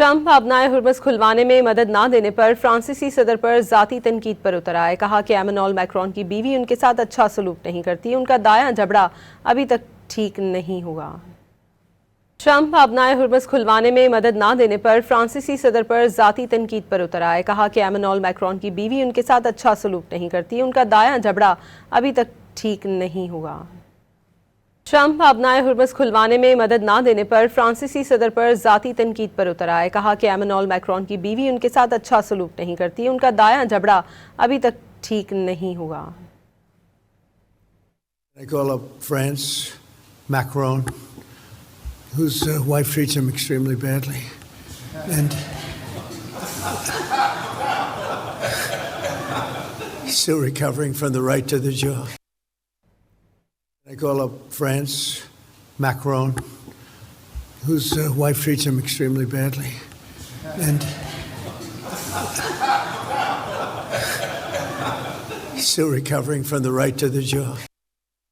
Trump अपनाए Hormuz खुलवाने में मदद ना देने पर फ्रांसीसी सदर पर ज़ाती तनकीद पर उतर आए। कहा कि एमैनुएल मैक्रोन की बीवी उनके साथ अच्छा सलूक नहीं करती, उनका दायां जबड़ा अभी तक ठीक नहीं हुआ। ट्रम्प अपनाए हुर्मस खुलवाने में मदद ना देने पर फ्रांसीसी सदर पर ज़ाती तनकीद पर उतर आए। कहा कि एमैनुएल मैक्रोन की बीवी उनके साथ अच्छा सलूक नहीं करती, उनका दायां जबड़ा अभी तक ठीक नहीं हुआ। ट्रम्प अपनाए हुर्मस खुलवाने में मदद ना देने पर फ्रांसीसी सदर पर ज़ाती तनकीद पर उतर आए। कहा कि एमैनुएल मैक्रोन की बीवी उनके साथ अच्छा सलूक नहीं करती, उनका दायां जबड़ा अभी तक ठीक नहीं हुआ। I call up France, Macron, whose wife treats him extremely badly, and he's still recovering from the right to the jaw. I call up France, Macron, whose wife treats him extremely badly, and he's still recovering from the right to the jaw.